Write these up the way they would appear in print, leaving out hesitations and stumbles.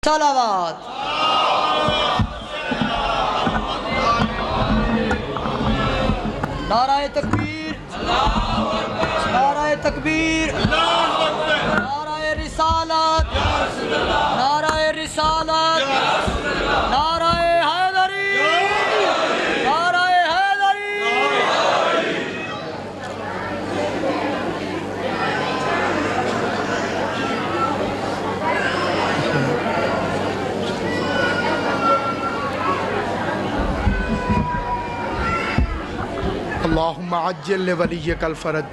सलावत। नाराए तकबीर, नाराए तकबीर, नाराए रिसालत, नाराए रिसालत, नाराए हैदरी, नाराए हैदरी। अल्लाहुम्मा अज्जिल वलिय्यकल फ़रज,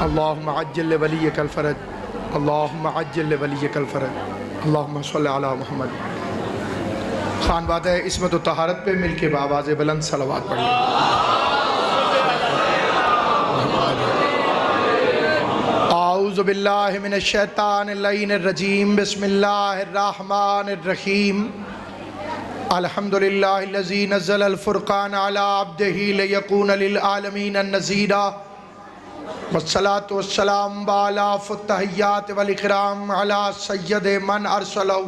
अल्लाहुम्मा अज्जिल वलिय्यकल फ़रज, अल्लाहुम्मा अज्जिल वलिय्यकल फ़रज, अल्लाहुम्मा सल्लि अला मुहम्मद। खानवादे इस्मत व तहारत पे मिल के बावाज़ बुलंद सलवात पढ़ लें। आऊज़ु बिल्लाहि मिनश शैतानिर लईनिर रजीम, बिस्मिल्लाहिर रहमानिर रहीम। अल्हम्दुलिल्लाहिल्लज़ी नज़्ज़लल फ़ुरक़ान अला अब्दिही लियकूना लिल आलमीन नज़ीरा, वस्सलातु वस्सलामु अला फ़ुत्तहिय्यात वल इकराम अला सय्यदि मन अरसलहु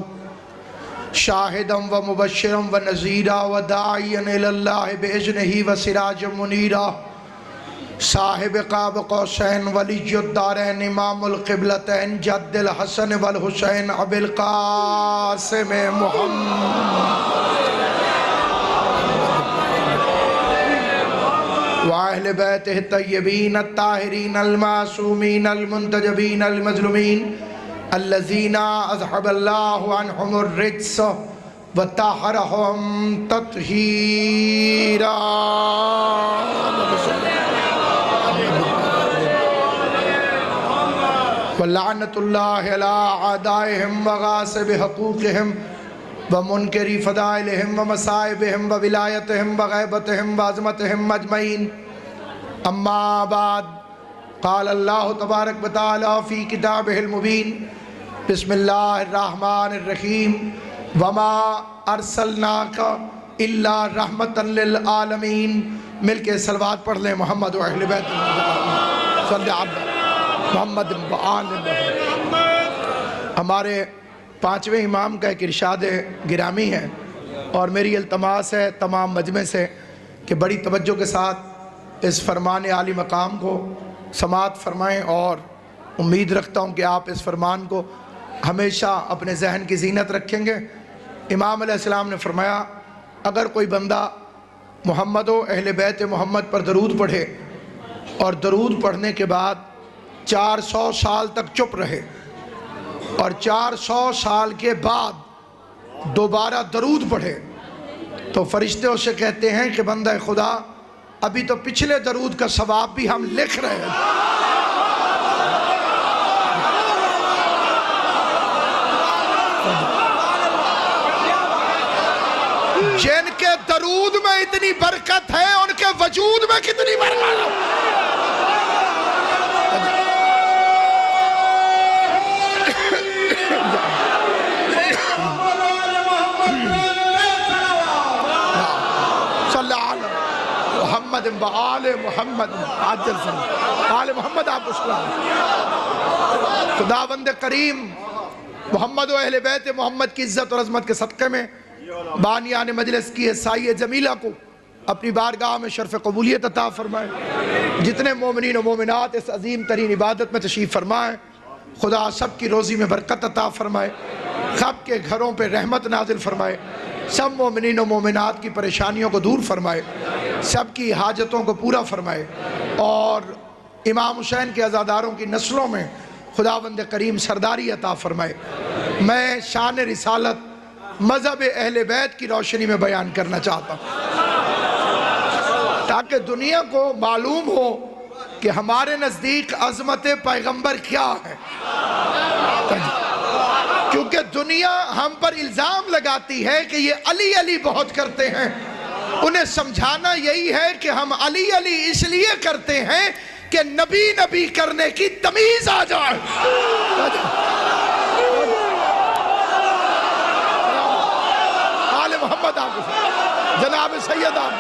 शाहिदन व मुबश्शिरन व नज़ीरा व दाइयन इलल्लाहि बिइज़्निही व सिराजम मुनीरा, साहिब क़ाब क़ौसैन वलियुद्द दारैन इमामुल क़िबलतैन जद्दुल हसन वल हुसैन अबुल क़ासिम मुहम्मद व अहले बैतिही तय्यबीन अत्ताहिरीन अल-मासूमीन अल-मुंतजबीन अल-मज़लूमीन अल्लज़ीना अज़हबल्लाहु अन्हुमुर रिज्स व तहरहुम तत्हीरा। वल्लानतुल्लाहि अला आदाइहिम व गासिबि हक़ूक़िहिम व मुनकिरी फ़दाइलिहिम व मसाइबिहिम व विलायतिहिम व ग़ैबतिहिम व अज़मतिहिम अजमईन। अम्मा बाद, क़ाल अल्लाहु तबारक व तआला फ़ी किताबिहिल मुबीन, बिस्मिल्लाहिर रहमानिर रहीम। वमा अरसलनाका इल्ला रहमतन लिल आलमीन। मिल के सलवात पढ़ लें मोहम्मद व अहले बैत मोहम्मद। हमारे पाँचवें इमाम का एक इरशाद गिरामी है और मेरी इल्तमास है तमाम मजमे से कि बड़ी तवज्जो के साथ इस फरमान आली मकाम को समात फरमाएँ और उम्मीद रखता हूँ कि आप इस फरमान को हमेशा अपने जहन की ज़ीनत रखेंगे। इमाम अलैहिस्सलाम ने फरमाया, अगर कोई बंदा मोहम्मद व अहले बैत मोहम्मद पर दरूद पढ़े और दरूद पढ़ने के बाद 400 साल तक चुप रहे और 400 साल के बाद दोबारा दरूद पढ़े, तो फरिश्ते उसे कहते हैं कि बंदा खुदा, अभी तो पिछले दरूद का सवाब भी हम लिख रहे हैं। जिनके दरूद में इतनी बरकत है उनके वजूद में कितनी बरकत है। मोहम्मद आले मोहम्मद आजल आले मोहम्मद। आप खुदावंद करीम मोहम्मद व अहले बैत मोहम्मद की इज़्ज़त और अज़मत के सदक़े में बानियान मजलिस की साई जमीला को अपनी बारगाह में शर्फ़ कबूलियत अता फरमाए। जितने मोमिनीन व मोमिनात इस अज़ीम तरीन इबादत में तशरीफ़ फरमाएँ, खुदा सब की रोज़ी में बरकत अता फरमाए, सब के घरों पर रहमत नाजिल फरमाए, सब मोमिनीन व मोमिनात की परेशानियों को दूर फरमाए, सब की हाजतों को पूरा फरमाए और इमाम हुसैन के अज़ादारों की नस्लों में खुदावंद करीम सरदारी अता फरमाए। मैं शान रिसालत मज़हब अहले बैत की रोशनी में बयान करना चाहता हूँ ताकि दुनिया को मालूम हो कि हमारे नज़दीक अज़मत पैगंबर क्या है। क्योंकि दुनिया हम पर इल्ज़ाम लगाती है कि ये अली अली बहुत करते हैं, उन्हें समझाना यही है कि हम अली अली इसलिए करते हैं कि नबी नबी करने की तमीज़ आ जाए। आले मोहम्मद आप जनाब सैयद आप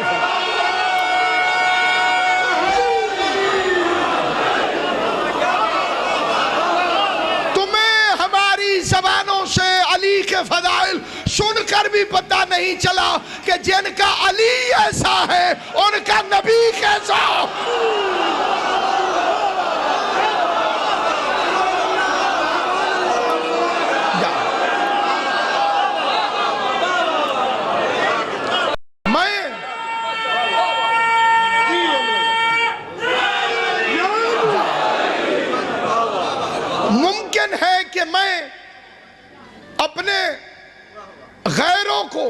तुम्हें हमारी ज़बानों से अली के फज़ फजाइल सुनकर भी पता नहीं चला कि जिनका अली ऐसा है उनका नबी कैसा। मुमकिन है कि मैं अपने गैरों को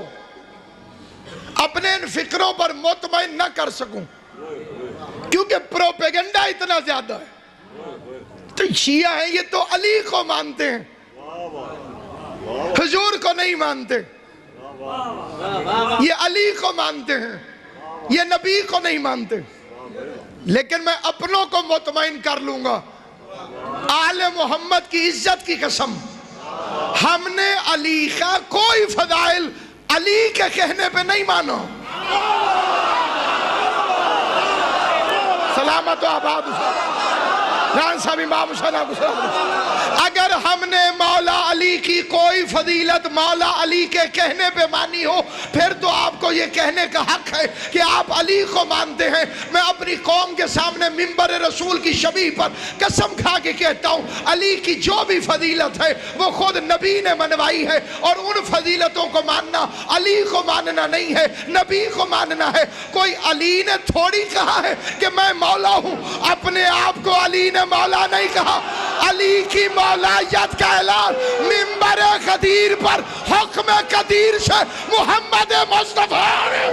अपने इन फिक्रों पर मुतमईन न कर सकूं, क्योंकि प्रोपेगेंडा इतना ज्यादा है। तो शिया है ये तो अली को मानते हैं, हुजूर को नहीं मानते। ये अली को मानते हैं, ये नबी को नहीं मानते। लेकिन मैं अपनों को मुतमईन कर लूंगा। आले मोहम्मद की इज्जत की कसम, हमने अली का कोई फजाइल अली के कहने पे नहीं मानो। सलामत व आबाद रान साहब इमाम हुसैन। अगर हमने मौला अली की कोई फजीलत मौला अली के कहने पे मानी हो, फिर तो आपको ये कहने का हक है कि आप अली को मानते हैं। मैं अपनी कौम के सामने मिंबर रसूल की शबीह पर कसम खा के कहता हूँ, अली की जो भी फजीलत है वो खुद नबी ने मनवाई है, और उन फजीलतों को मानना अली को मानना नहीं है, नबी को मानना है। कोई अली ने थोड़ी कहा है कि मैं मौला हूँ, अपने आप को अली ने मौला नहीं कहा। अली की मौलायत का ऐलान मिंबर कदीर पर हुक्म कदीर से मोहम्मद मुस्तफा ने।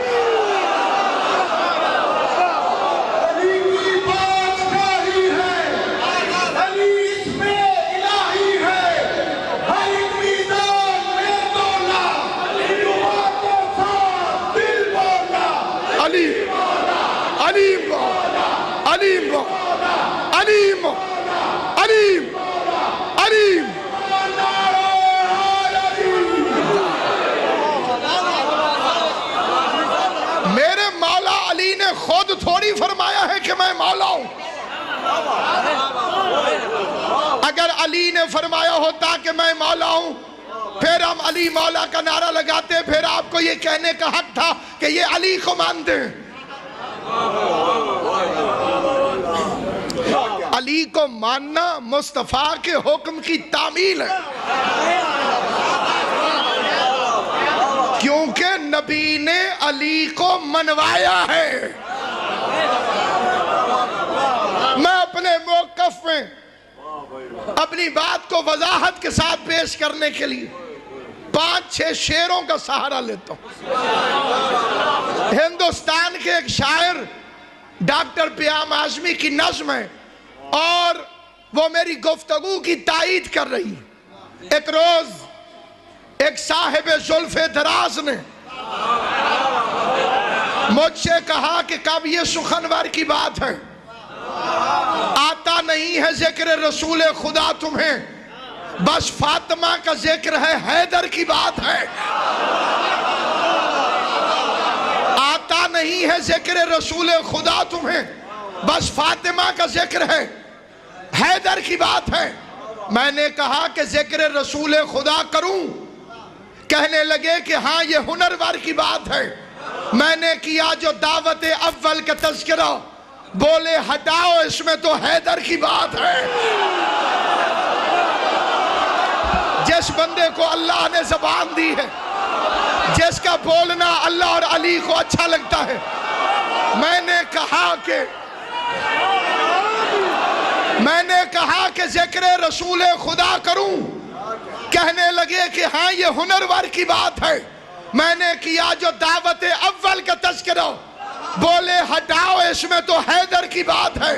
अली की बादशाही है, अली इसमें इलाही है, हर एक मैदान में तोला, अली दुआ के साथ दिल बोला, अली अलीम अलीम अलीम अलीम अलीम। मेरे मौला अली ने खुद थोड़ी फरमाया है कि मैं मौला हूं। अगर अली ने फरमाया होता कि मैं मौला हूं, फिर हम अली मौला का नारा लगाते, फिर आपको ये कहने का हक था कि ये अली को मानते हैं। अली को मानना मुस्तफा के हुक्म की तामील है, क्योंकि नबी ने अली को मनवाया है। मैं अपने मौक़िफ़ में अपनी बात को वजाहत के साथ पेश करने के लिए 5-6 शेरों का सहारा लेता हूं। हिंदुस्तान के एक शायर डॉक्टर पियाम आज़मी की नज़्म है, और वो मेरी गुफ्तगू की तायीद कर रही है। एक रोज एक साहिब जुल्फ़े दराज ने मुझसे कहा कि कब ये सुखनवर की बात है, आता नहीं है जिक्र रसूल खुदा तुम्हें, बस फातिमा का जिक्र है, हैदर की बात है। आता नहीं है जिक्र रसूल खुदा तुम्हें, बस फातिमा का जिक्र है, हैदर की बात है। मैंने कहा कि जिक्र रसूल खुदा करूं, कहने लगे कि हाँ ये हुनरवर की बात है। मैंने किया जो दावत अव्वल का तज़किरा, बोले हटाओ इसमें तो हैदर की बात है। जिस बंदे को अल्लाह ने ज़बान दी है, जिसका बोलना अल्लाह और अली को अच्छा लगता है, मैंने कहा कि जिक्र रसूल खुदा करूं, कहने लगे कि हाँ ये हुनरवर की बात है। मैंने किया जो दावत अव्वल का तज़किरा, बोले हटाओ इसमें तो हैदर की बात है।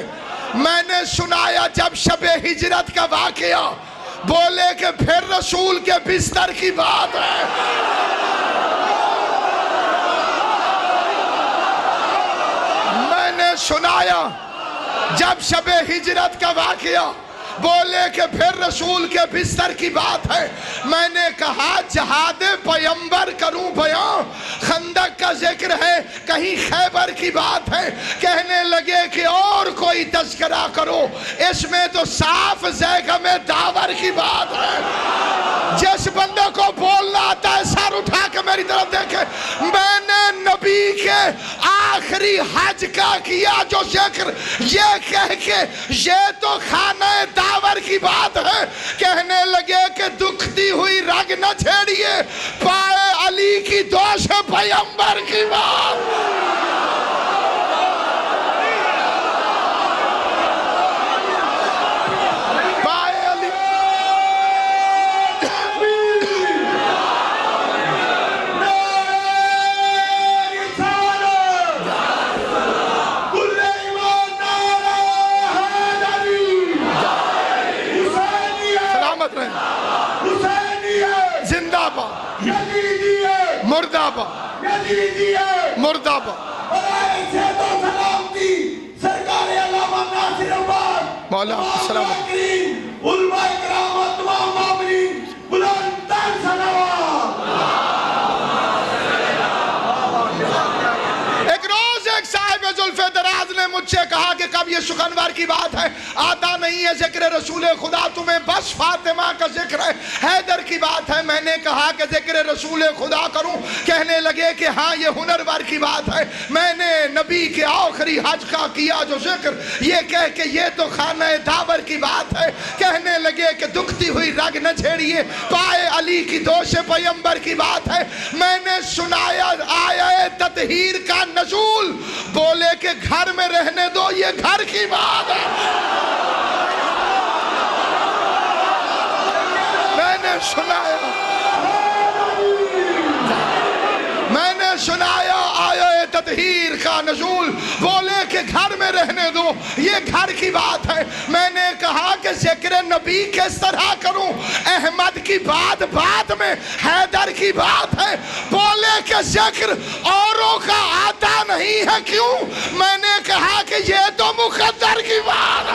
मैंने सुनाया जब शबे हिजरत का वाक़या, बोले कि फिर रसूल के बिस्तर की बात है। मैंने सुनाया जब शबे हिजरत का वाक़या, बोले कि फिर रसूल के बिस्तर की बात है। मैंने कहा जहाद पैगंबर करूं बयां, खंदक का जिक्र है, कहीं खैबर की बात है। कहने लगे कि और कोई तज़किरा करो, इसमें तो साफ ज़ैग़ में दावर की बात है। जिस बंदे को बोलना आता है सर उठा के मेरी तरफ देखे। मैंने नबी के आखिरी हज का किया जो जिक्र, ये कह के ये तो खाना दावर की बात है। कहने लगे कि दुखती हुई रग न छेड़िए, पाए अली की दोष पैगंबर की बात। मुर्दाबाद मुर्दाबाद। मौला सलामत। एक रोज एक साहिब जुल्फ़े दराज ने मुझसे कहा कि कब ये शुक्रवार की बात है, आता नहीं है जिक्र रसूल खुदा तुम्हें, बस फातिमा का जिक्र है, हैदर की बात है। मैंने कहा कि जिक्र रसूल खुदा करूं। कहने लगे कि हाँ ये हुनरवर की बात है। मैंने नबी के आखिरी हज का किया जो जिक्र, ये कह के ये तो खाना दावर की बात है। कहने लगे कि दुखती हुई रग न छेड़िए, पाए अली की दोष पैगंबर की बात है। मैंने सुनाया आया ततहीर का नज़ूल, बोले कि घर में रहने दो, ये घर की बात है। मैंने सुनाया आया ततहीर का नज़ूल, बोले कि घर में रहने दो, ये घर की बात है। मैंने कहा कि जिक्र नबी किस तरह करूं, अहमद की बात बाद में, हैदर की बात है। बोले कि जिक्र औरों का आता नहीं है, क्यों? मैंने कहा कि ये तो मुकद्दर की बात है।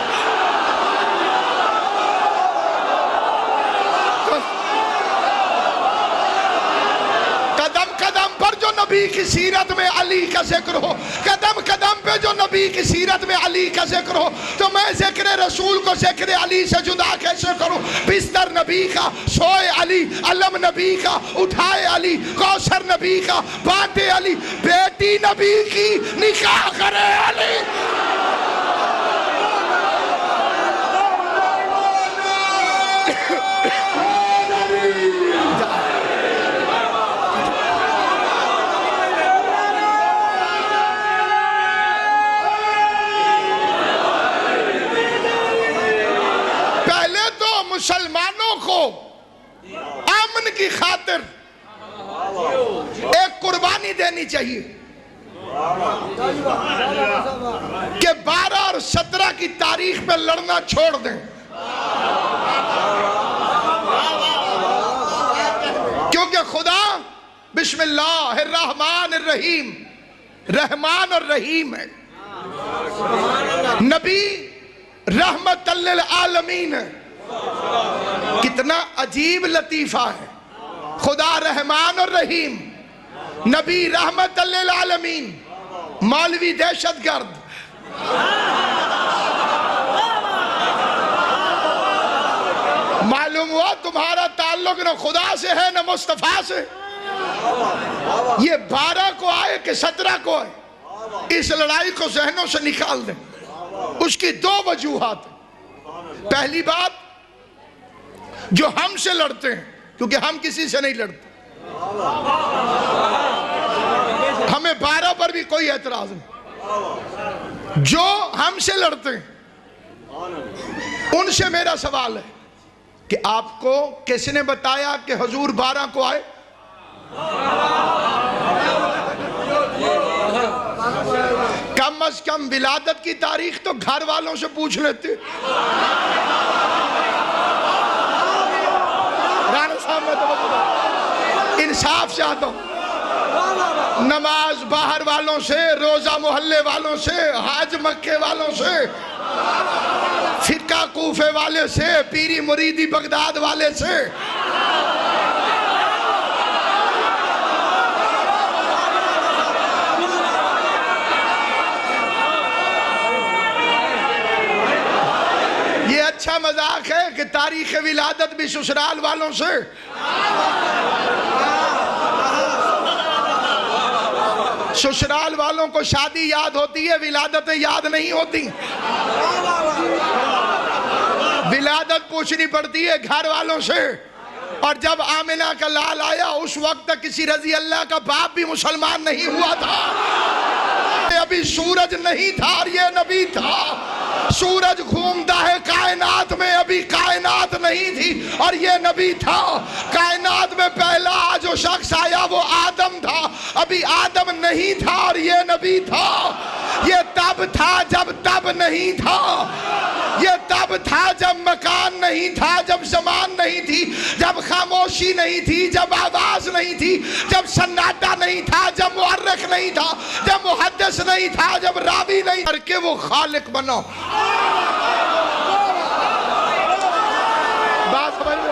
जो नबी की सीरत में अली का जिक्र हो, कदम कदम पे जो नबी की सीरत में अली का जिक्र हो, तो मैं जिक्र रसूल को जिक्र अली से जुदा कैसे करूं? बिस्तर नबी का, सोए अली, अलम नबी का, उठाए अली, कौसर नबी का, बांटे अली, बेटी नबी की निकाह करे अली। मुसलमानों को अमन की खातिर एक कुर्बानी देनी चाहिए कि 12 और 17 की तारीख पे लड़ना छोड़ दें, क्योंकि खुदा बिस्मिल्लाहिर्रहमानिर्रहीम, रहमान और रहीम है। नबी रहमतल लिल आलमीन है। कितना अजीब लतीफा है, खुदा रहमान और रहीम, नबी रहमतल लिल आलमीन, मौलवी दहशतगर्द। मालूम हुआ तुम्हारा ताल्लुक न खुदा से है न मुस्तफा से। ये 12 को आए कि 17 को आए, इस लड़ाई को जहनों से निकाल दें। उसकी 2 वजूहात। पहली बात, जो हमसे लड़ते हैं, क्योंकि हम किसी से नहीं लड़ते, हमें 12 पर भी कोई एतराज नहीं। जो हमसे लड़ते हैं उनसे मेरा सवाल है कि आपको किसने बताया कि हुजूर 12 को आए? कम अज कम विलादत की तारीख तो घर वालों से पूछ लेते। राणा साहब मैं तो इंसाफ चाहता हूँ। नमाज बाहर वालों से, रोजा मोहल्ले वालों से, हाज मक्के वालों से, फिक्का कूफे वाले से, पीरी मुरीदी बगदाद वाले से। ये अच्छा मजाक है कि तारीख विलादत भी ससुराल वालों से। ससुराल वालों को शादी याद होती है, विलादतें याद नहीं होती। विलादत पूछनी पड़ती है घर वालों से। और जब आमिना का लाल आया उस वक्त किसी रजी अल्लाह का बाप भी मुसलमान नहीं हुआ था। अभी सूरज नहीं था और ये नबी था। सूरज घूमता है कायनात में, अभी कायनात नहीं थी और ये नबी था। कायनात में पहला जो शख्स आया वो आदम था, अभी आदम नहीं था और ये नबी था। ये तब था जब तब नहीं था। ये तब था जब मकान नहीं था, जब जमान नहीं थी, जब खामोशी नहीं थी, जब आवाज नहीं थी, जब सन्नाटा नहीं था, जब मुअर्रिख नहीं था, जब मुहद्दिस नहीं था, जब रावी नहीं करके वो खालिक बनो। बात समझ लो,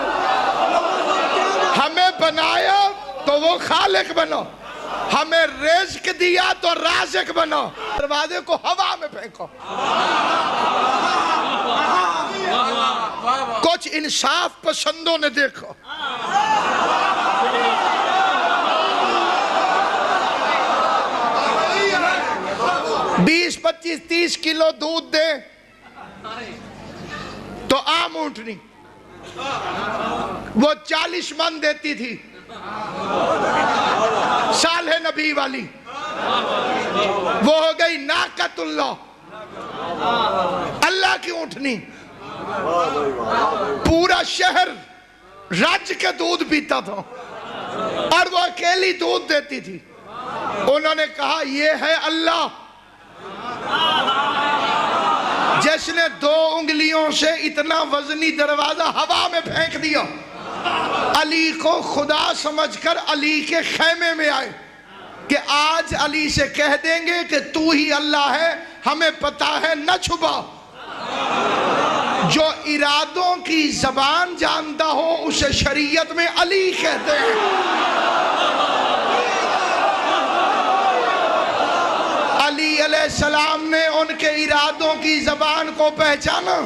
हमें बनाया तो वो खालिक बनो, हमें रिज़्क दिया तो राज़िक बनो। दरवाजे को हवा में फेंको। कुछ इंसाफ पसंदों ने देखो, बीस 25 30 किलो दूध दे तो आम ऊंटनी वो 40 मन देती थी, साले नबी वाली, वो हो गई नाकतुल्लाह, अल्लाह की ऊंटनी। पूरा शहर राज्य के दूध पीता था और वो अकेली दूध देती थी। उन्होंने कहा ये है अल्लाह जिसने 2 उंगलियों से इतना वजनी दरवाजा हवा में फेंक दिया। अली को खुदा समझकर अली के खेमे में आए कि आज अली से कह देंगे कि तू ही अल्लाह है, हमें पता है, न छुपा। जो इरादों की जबान जानता हो उसे शरीयत में अली कहते हैं। अली अलैहिस्सलाम ने उनके इरादों की जबान को पहचाना।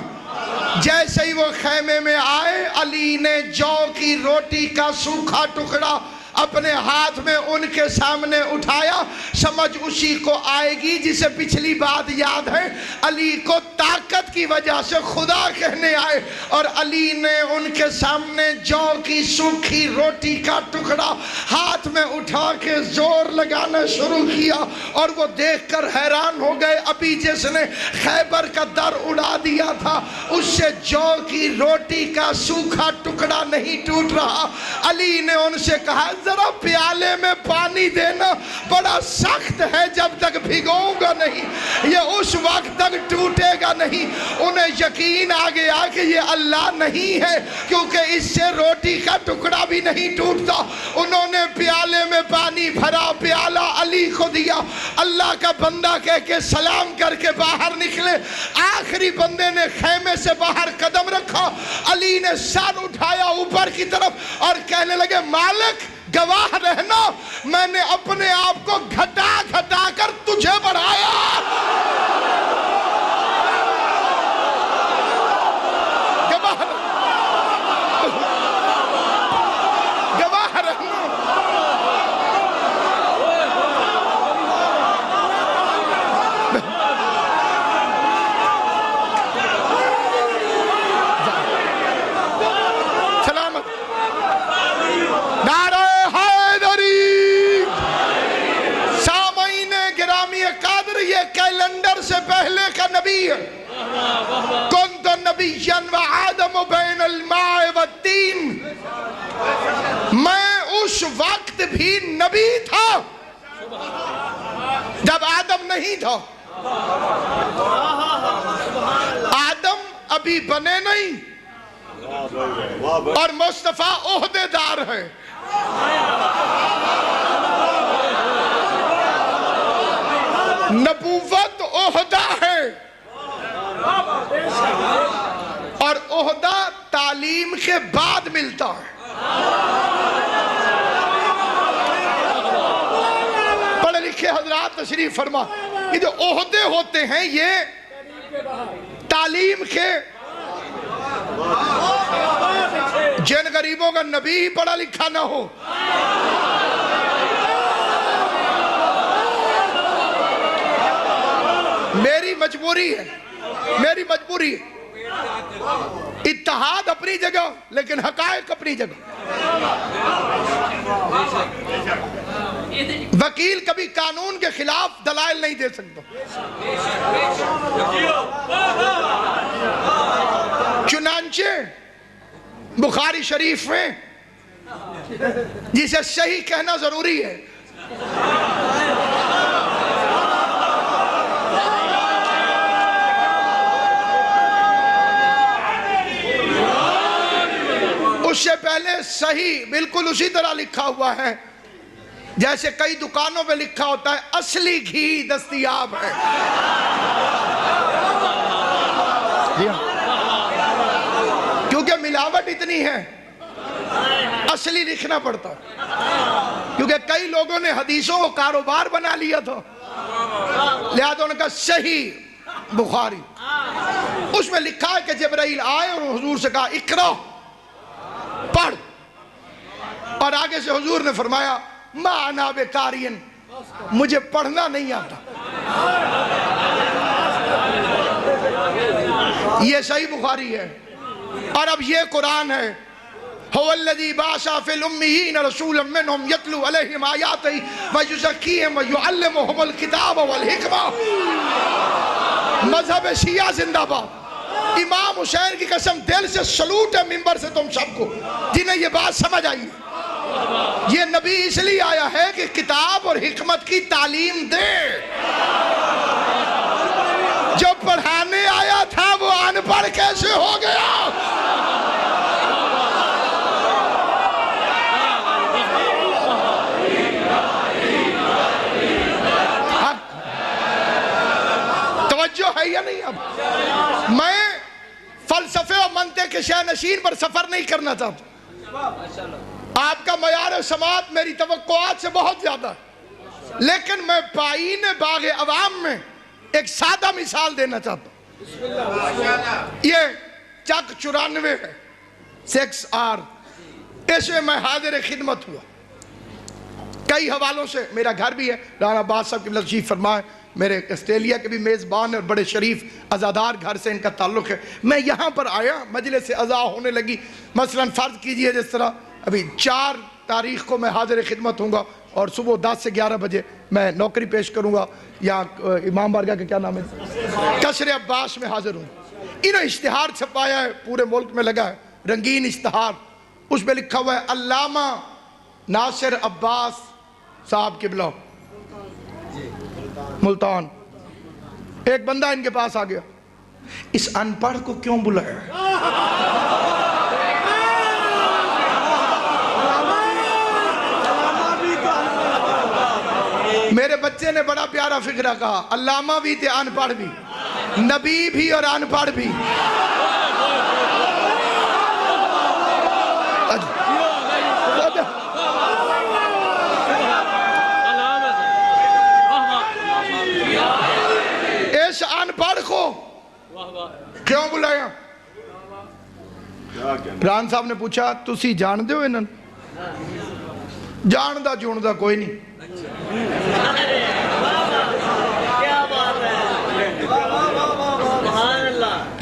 जैसे ही वो खेमे में आए, अली ने जौ की रोटी का सूखा टुकड़ा अपने हाथ में उनके सामने उठाया। समझ उसी को आएगी जिसे पिछली बात याद है, अली को ताकत की वजह से खुदा कहने आए। और अली ने उनके सामने जौ की सूखी रोटी का टुकड़ा हाथ में उठा के जोर लगाना शुरू किया और वो देखकर हैरान हो गए। अभी जिसने खैबर का दर उड़ा दिया था उससे जौ की रोटी का सूखा टुकड़ा नहीं टूट रहा। अली ने उनसे कहा जरा प्याले में पानी देना, बड़ा सख्त है, जब तक भिगोऊंगा नहीं ये उस वक्त तक टूटेगा नहीं। उन्हें यकीन आ गया कि ये अल्लाह नहीं है क्योंकि इससे रोटी का टुकड़ा भी नहीं टूटता। उन्होंने प्याले में पानी भरा, प्याला अली को दिया। अल्लाह का बंदा कह के सलाम करके बाहर निकले। आखिरी बंदे ने खेमे से बाहर कदम रखा। अली ने सर उठाया ऊपर की तरफ और कहने लगे मालिक गवाह रहना, मैंने अपने आप को घटा घटा कर तुझे बढ़ाया। गवाह रहना। सलामत। नारा ये कैलेंडर से पहले का नबी है। कुंत नबिय्यन व आदम बैनल माए व तीन, मैं उस वक्त भी नबी था जब आदम नहीं था। आदम अभी बने नहीं और मुस्तफा ओहदेदार है। नबूवत ओहदा है, के बाद मिलता है। पढ़े लिखे हजरात तशरीफ फरमा, ये जो ओहदे होते हैं ये तालीम के, जिन गरीबों का नबी ही पढ़ा लिखा ना हो, मेरी मजबूरी है, मेरी मजबूरी है। इत्तेहाद अपनी जगह लेकिन हकायक अपनी जगह। वकील कभी कानून के खिलाफ दलाइल नहीं दे सकता। चुनांचे बुखारी शरीफ में जिसे सही कहना जरूरी है, उससे पहले सही बिल्कुल उसी तरह लिखा हुआ है जैसे कई दुकानों पे लिखा होता है असली घी दस्तयाब है। क्योंकि मिलावट इतनी है, असली लिखना पड़ता, क्योंकि कई लोगों ने हदीसों को कारोबार बना लिया था, लिहाजा उनका सही बुखारी। उसमें लिखा है कि जिब्राइल आए और हुजूर से कहा इकरा, पढ़, और आगे से हुजूर ने फरमाया माना बेकारियन, मुझे पढ़ना नहीं आता। ये सही बुखारी है। और अब ये कुरान है, हुवल्लज़ी बाअसा फिल उम्मियीन रसूलन मिनहुम यतलू अलैहिम आयातिही व युज़क्कीहिम व युअल्लिमुहुमुल किताब वल हिकमा। मजहब शिया जिंदाबाद। इमाम हुसैन की कसम, दिल से सलूट है मिंबर से तुम सबको जिन्हें ये बात समझ आई है। ये नबी इसलिए आया है कि किताब और हिकमत की तालीम दे। जो पढ़ाने आया था वो अनपढ़ कैसे हो गया? तवज्जो है या नहीं? अब मैं फलसफे और मंतिक के शानशीन पर सफर नहीं करना चाहता। आपका मयार समात मेरी तवक्कुआत से बहुत ज्यादा है, लेकिन मैं पाईन बाग अवाम में एक सादा मिसाल देना चाहता हूं। ये चक 94 है 6R, इसमें मैं हाजिर खिदमत हुआ कई हवालों से। मेरा घर भी है, राना अब्बास साहब की तशरीफ फरमाए, मेरे ऑस्ट्रेलिया के भी मेज़बान और बड़े शरीफ अज़ादार घर से इनका ताल्लुक़ है। मैं यहाँ पर आया, मजलिस अज़ा होने लगी। मसलन फ़र्ज़ कीजिए जिस तरह अभी 4 तारीख़ को मैं हाजिर खिदमत हूँगा और सुबह 10 से 11 बजे मैं नौकरी पेश करूँगा, या इमाम बारगाह का क्या नाम है, कसर अब्बास में हाजिर हूँ। इन्होंने इश्तिहार छपाया है, पूरे मुल्क में लगा है, रंगीन इश्तिहार। उसमें लिखा हुआ है अल्लामा नासिर अब्बास साहब किबला मुल्तान। एक बंदा इनके पास आ गया, इस अनपढ़ को क्यों बुलाया? मेरे बच्चे ने बड़ा प्यारा फिक्रा कहा, अल्लामा भी थे अनपढ़ भी, नबी भी और अनपढ़ भी। इस अनपढ़ को क्यों बुलाया? रान साहब ने पूछा, तुसी जानते हो इन्हें? जानदा चुनदा कोई नहीं।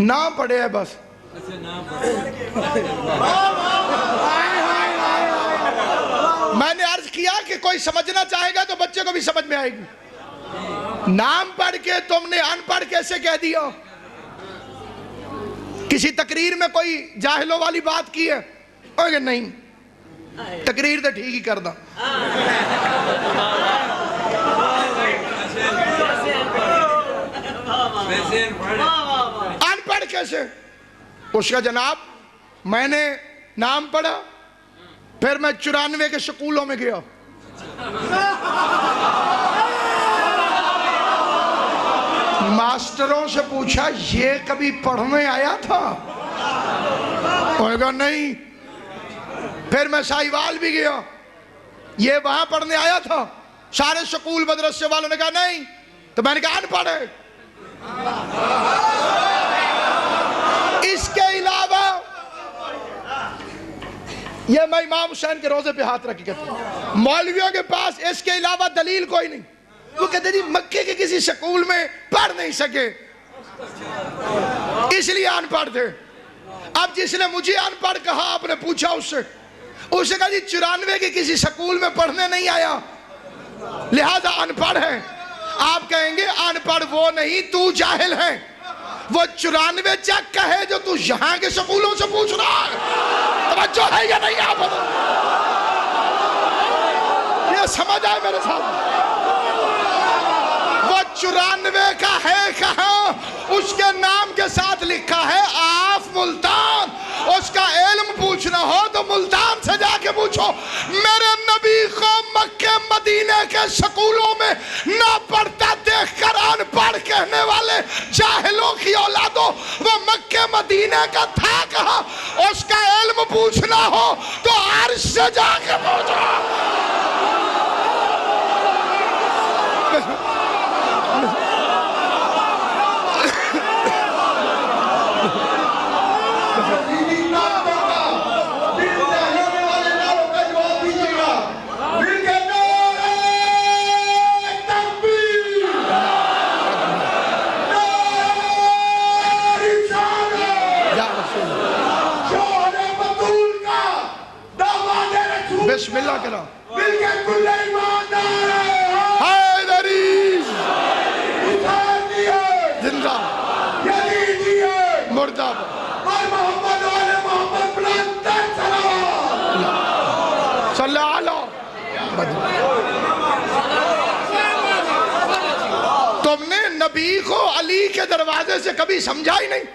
ना पढ़े है बस। मैंने अर्ज किया कि कोई समझना चाहेगा तो बच्चे को भी समझ में आएगी। नाम पढ़ के तुमने अनपढ़ कैसे कह दिया? किसी तकरीर में कोई जाहिलों वाली बात की है? ओके नहीं, तकरीर तो ठीक ही कर दा। अनपढ़ कैसे? उसका जनाब, मैंने नाम पढ़ा, फिर मैं 94 के स्कूलों में गया, मास्टरों से पूछा ये कभी पढ़ने आया था? उन्होंने कहा नहीं। फिर मैं साहिवाल भी गया, ये वहां पढ़ने आया था। सारे स्कूल मदरसे वालों ने कहा नहीं, तो मैंने कहा अनपढ़ है। इसके अलावा ये मैं इमाम हुसैन के रोजे पे हाथ रख के कहता हूं, मौलवियों के पास इसके अलावा दलील कोई नहीं। वो कहते जी मक्के के किसी स्कूल में पढ़ नहीं सके इसलिए अनपढ़ थे। अब जिसने मुझे अनपढ़ कहा, आपने पूछा उससे, उसने कहा जी 94 के किसी स्कूल में पढ़ने नहीं आया लिहाजा अनपढ़ है। आप कहेंगे अनपढ़ वो नहीं, तू जाहिल है। वो 94 चक का है जो तू यहां के स्कूलों से पूछ रहा है। तवज्जो है या नहीं? आप ये समझ आए मेरे साथ? वो 94 का है कहां? उसके नाम के साथ लिखा है आफ मुल्तान। उसका इल्म पूछना हो तो मुल्तान से जाके पूछो। मेरे नबी को मक्के मदीने के स्कूलों में ना पढ़ता देखकर अनपढ़ कहने वाले जाहिलों की औलादो, वो मक्के मदीने का था कहां? उसका इल्म पूछना हो तो अर्श से जाके पूछो। बिस्मिल्लाह करो। जिंदा मुर्दाबाद। तुमने नबी को अली के दरवाजे से कभी समझा ही नहीं।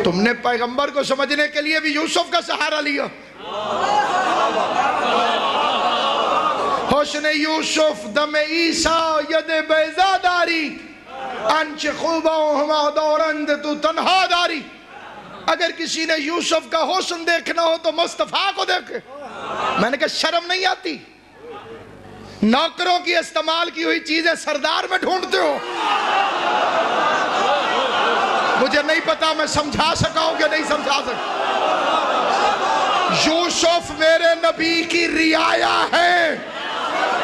तुमने पैगंबर को समझने के लिए भी यूसुफ का सहारा लिया। हुस्न यूसुफ दम ईसा यद बैजादारी अंच खूबा दौरंद तू तन्हादारी। अगर किसी ने यूसुफ का हुस्न देखना हो तो मुस्तफा को देखे। मैंने कहा शर्म नहीं आती? नौकरों की इस्तेमाल की हुई चीजें सरदार में ढूंढते हो। मुझे नहीं पता मैं समझा सका हूं कि नहीं समझा सका। यूसुफ मेरे नबी की रियाया है।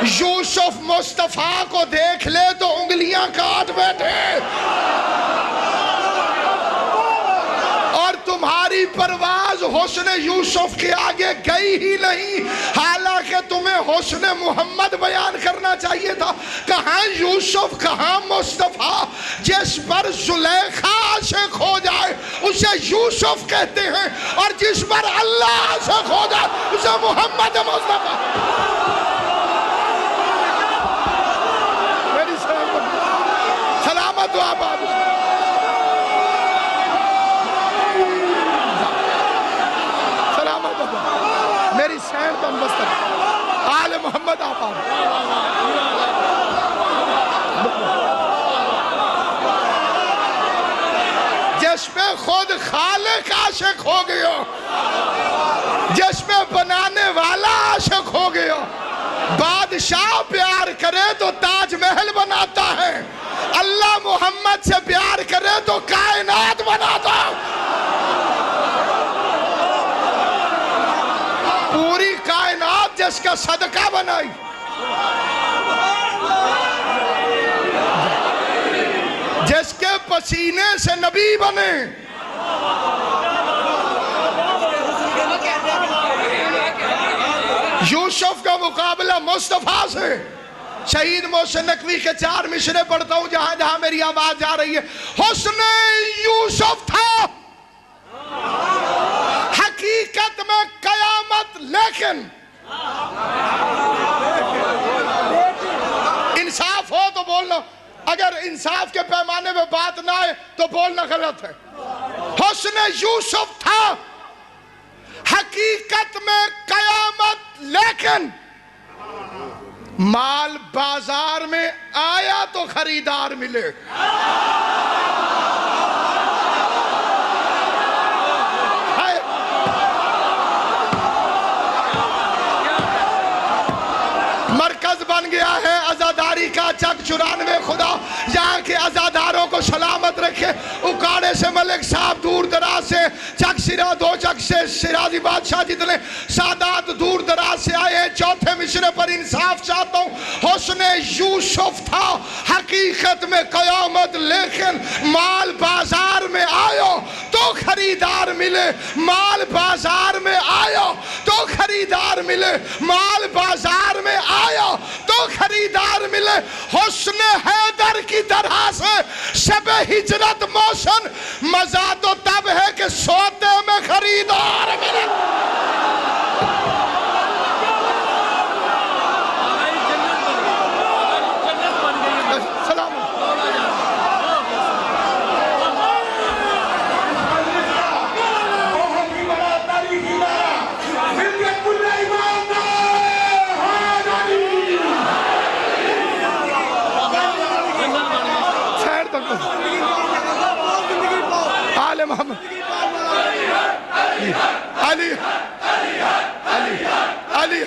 यूसुफ मुस्तफा को देख ले तो उंगलियां काट बैठे। और तुम्हारी परवाज हुस्न यूसुफ के आगे गई ही नहीं। हालांकि तुम्हें हुस्न मोहम्मद बयान करना चाहिए था। कहां यूसुफ कहां मुस्तफा। जिस पर जुलेखा आशिक हो जाए उसे यूसुफ कहते हैं, और जिस पर अल्लाह आशिक हो जाए उसे मोहम्मद मुस्तफा। मेरी सलामत आबाद। मेरी सैर तो आले मोहम्मद आबाद। जिसमें खुद खालिक आशिक हो गया, जिसमें बनाने वाला आशिक हो गया। बादशाह प्यार करे तो ताजमहल बनाता है, अल्लाह मोहम्मद से प्यार करे तो कायनात बनाता है। पूरी कायनात जिसका सदका बनाई। जिसके पसीने से नबी बने। यूसुफ का मुकाबला मुस्तफा से। शहीद मोहसिन नकवी के 4 मिसरे पढ़ता हूं जहां जहां मेरी आवाज जा रही है। हुस्न यूसुफ था हकीकत में कयामत, लेकिन इंसाफ हो तो बोलना। अगर इंसाफ के पैमाने में बात ना आए तो बोलना गलत है। हुस्न यूसुफ था हकीकत में कयामत, लेकिन माल बाजार में आया तो खरीदार मिले। जहाज बन गया है अजादारी का चक 94 खुदा यहाँ के अजादारों को सलामत रखे। उकाड़े से मलिक साहब दूर दराज से चक सिरा 2 चक से सिराजी बादशाह जितने सादात दूर दराज से आए हैं। चौथे मिसरे पर इंसाफ चाहता हूँ। हुस्ने यूसुफ था हकीकत में कयामत, लेकिन माल बाजार में आयो तो खरीदार मिले, माल बाजार में आयो तो खरीदार मिले, माल बाजार में आयो तो खरीदार मिले। हुस्न हैदर की तरह से शबे हिजरत मौसम मजा तो तब है कि सौदे में खरीदार मिले। अली अली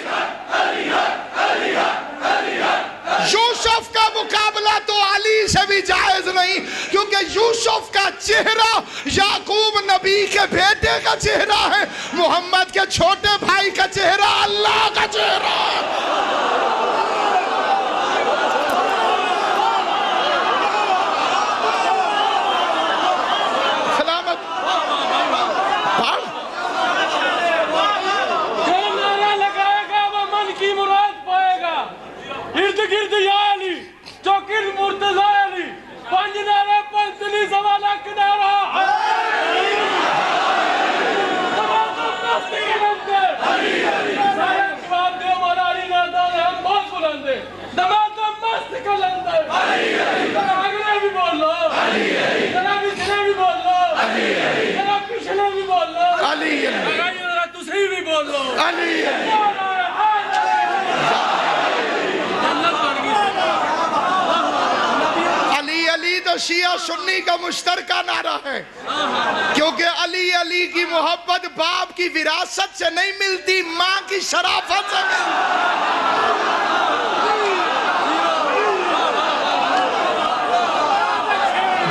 यूसुफ का मुकाबला तो अली से भी जायज नहीं, क्योंकि यूसुफ का चेहरा याकूब नबी के बेटे का चेहरा है, मोहम्मद के छोटे भाई का चेहरा अल्लाह का चेहरा है। शिया सुन्नी का मुश्तरका नारा है, क्योंकि अली अली की मोहब्बत बाप की विरासत से नहीं मिलती, माँ की शराफत से मिलती।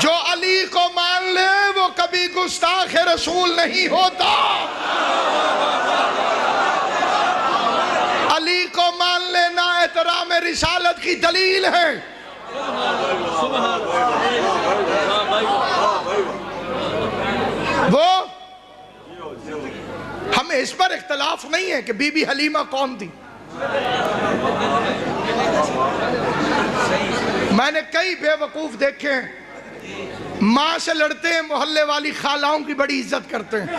जो अली को मान ले वो कभी गुस्ताख रसूल नहीं होता। अली को मान लेना एहतराम रिसालत की दलील है। वो हमें इस पर इख्तलाफ नहीं है कि बीबी हलीमा कौन थी। मैंने कई बेवकूफ देखे माँ से लड़ते हैं, मोहल्ले वाली खालाओं की बड़ी इज्जत करते हैं।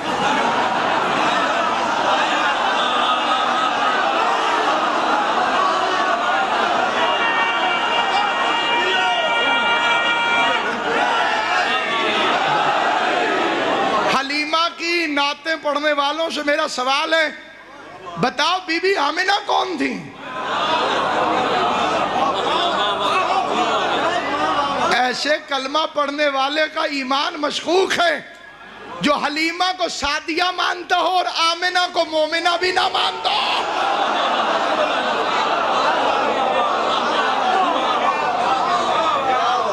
नाते पढ़ने वालों से मेरा सवाल है, बताओ बीबी आमिना कौन थी? ऐसे कलमा पढ़ने वाले का ईमान मशकूक है जो हलीमा को सादिया मानता हो और आमिना को मोमिना भी ना मानता हो।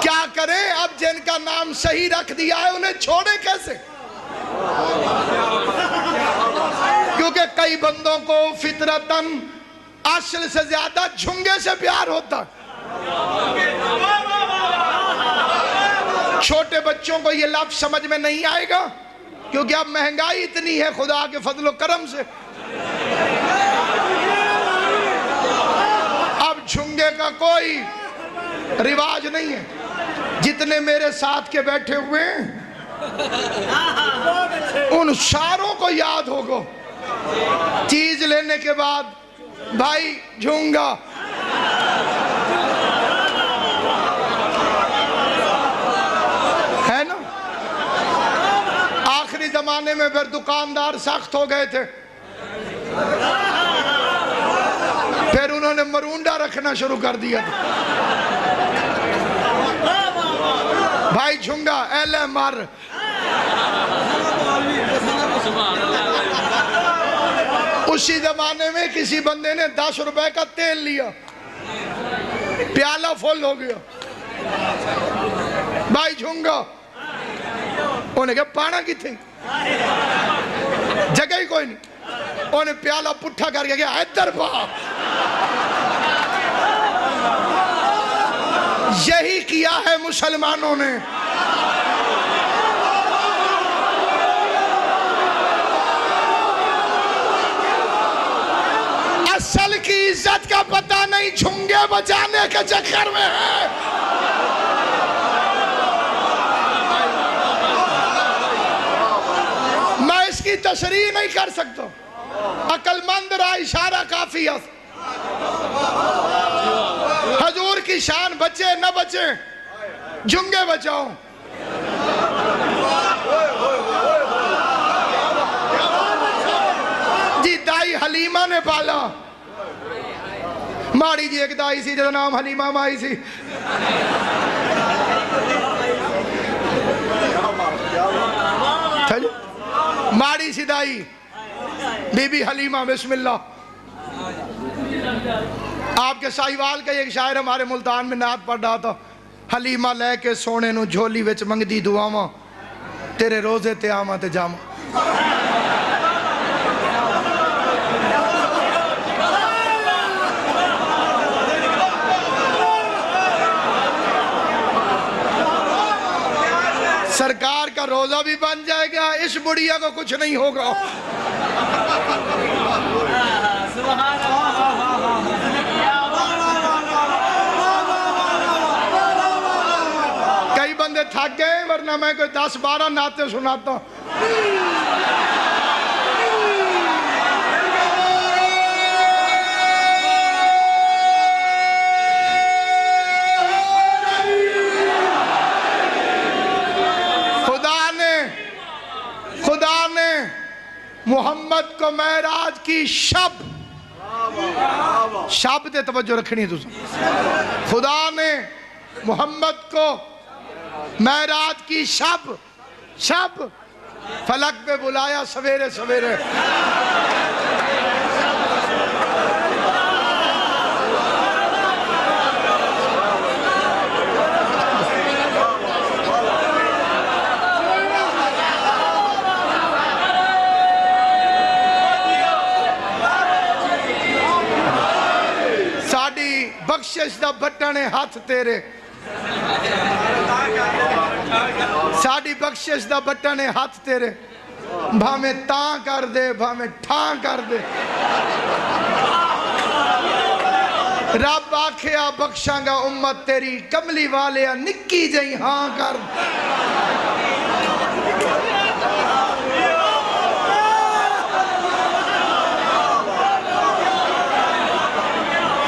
क्या करें अब, जिनका नाम सही रख दिया है उन्हें छोड़े कैसे? क्योंकि कई बंदों को फितरतन असल से ज्यादा झुंगे से प्यार होता। छोटे बच्चों को ये लफ्ज़ समझ में नहीं आएगा, क्योंकि अब महंगाई इतनी है खुदा के फजलो करम से। अब झुंगे का कोई रिवाज नहीं है। जितने मेरे साथ के बैठे हुए हैं उन सारों को याद होगा, चीज लेने के बाद भाई झूंगा, है ना। आखिरी जमाने में फिर दुकानदार सख्त हो गए थे, फिर उन्होंने मरूंडा रखना शुरू कर दिया था। भाई झुंगा एले मार। उसी जमाने में किसी बंदे ने 10 रुपए का तेल लिया, प्याला फुल हो गया। भाई झूंगा उन्हें कहा पाना किथे, जगह ही कोई नहीं। उन्हें प्याला पुट्ठा करके गया इधर पा। यही किया है मुसलमानों ने। असल की इज्जत का पता नहीं, झुंगे बचाने के चक्कर में है। मैं इसकी तशरीह नहीं कर सकता। अक्लमंद रहा इशारा काफी है। हजूर की शान बचे न बचे, झुंगे बचाओ। जी दाई हलीमा ने पाला। माड़ी जी एक दाई सी जिहदा नाम हलीमा माई सी। माड़ी सी दाई बीबी हलीमा बिस्मिल्लाह। आपके साहिवाल का एक शायर हमारे मुल्तान में नात पढ़ रहा था। हलीमा लैके सोने नू झोली विच मंगदी दुआवां, तेरे रोजे ते आवां ते जावां। सरकार का रोजा भी बन जाएगा, इस बुढ़िया को कुछ नहीं होगा। कई बंदे थक गए, वरना मैं कोई 10-12 नाते सुनाता। खुदा ने मोहम्मद को महराज की शब ते तवज्जो रखनी तुम। खुदा ने मोहम्मद को महराज की शब फलक पे बुलाया सवेरे सवेरे। बख्शिश दा बटन है हाथ तेरे, साड़ी बख्शिश दा बटन है हाथ तेरे। भावे तां कर दे भावे ठां कर दे। रब आखिया बख्शांगा उम्मत तेरी, कमली वाले निक्की जई हां कर।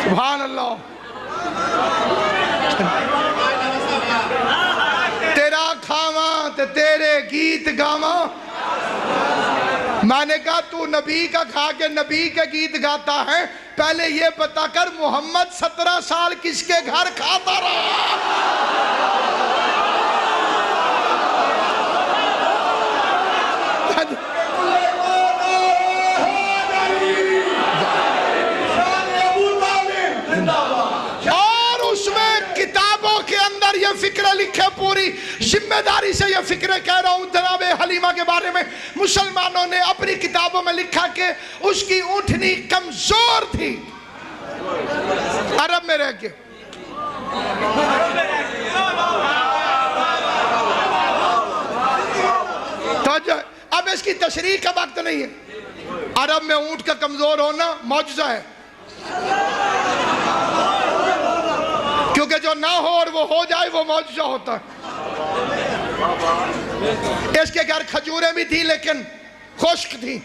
सुभान अल्लाह। तेरा खावा ते तेरे गीत गावा। मैंने कहा तू नबी का खा के नबी के गीत गाता है, पहले ये पता कर मोहम्मद 17 साल किसके घर खाता रहा। ये फिक्र लिखे, पूरी जिम्मेदारी से ये फिक्र कह रहा हूं जनाब हलीमा के बारे में। मुसलमानों ने अपनी किताबों में लिखा कि उसकी ऊँटनी कमजोर थी, अरब में रह के। तो अब इसकी तशरीह का वक्त नहीं है। अरब में ऊँट का कमजोर होना मौजूदा है, क्योंकि जो ना हो और वो हो जाए वो मौजूदा होता है। इसके घर खजूरें भी थी लेकिन खुश्क थी।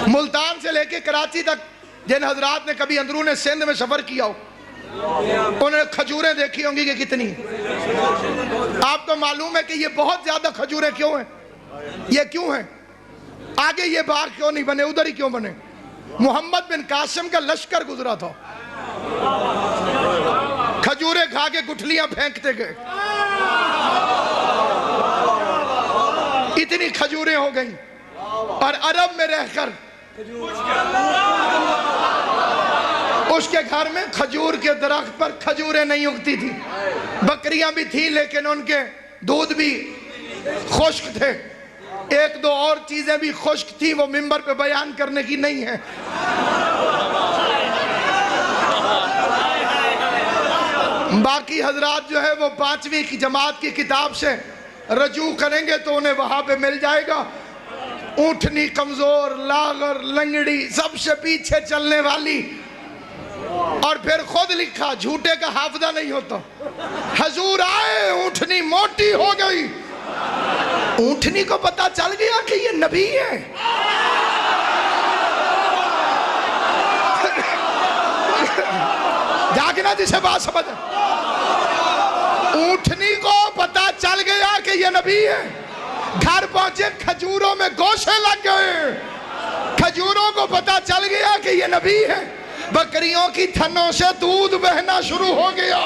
मुल्तान से लेके कराची तक जिन हजरात ने कभी अंदरूने सिंध में सफर किया हो, उन्होंने खजूरें देखी होंगी कि कितनी। आपको मालूम है कि ये बहुत ज्यादा खजूरें क्यों हैं? ये क्यों हैं? आगे ये बाग क्यों नहीं बने, उधर ही क्यों बने? मोहम्मद बिन कासिम का लश्कर गुजरा था, खजूरें खा के गुठलियां फेंकते गए, इतनी खजूरें हो गई। और अरब में रहकर उसके घर में खजूर के दरख्त पर खजूरें नहीं उगती थी, बकरियां भी थी लेकिन उनके दूध भी खुश्क थे, एक दो और चीजें भी खुश्क थी, वो मिंबर पे बयान करने की नहीं है। बाकी हजरात जो है वो 5वीं की जमात की किताब से रजू करेंगे तो उन्हें वहां पे मिल जाएगा। ऊँटनी, कमजोर, लागर, लंगड़ी, सबसे पीछे चलने वाली, और फिर खुद लिखा, झूठे का हाफजा नहीं होता। हजूर आए, ऊँटनी मोटी हो गई, ऊँटनी को पता चल गया कि ये नबी है। जागना जिसे बात समझ, ऊँटनी को पता चल गया कि ये नबी है। घर पहुंचे, खजूरों में गोशे लग गए, खजूरों को पता चल गया कि ये नबी है। बकरियों की थनों से दूध बहना शुरू हो गया,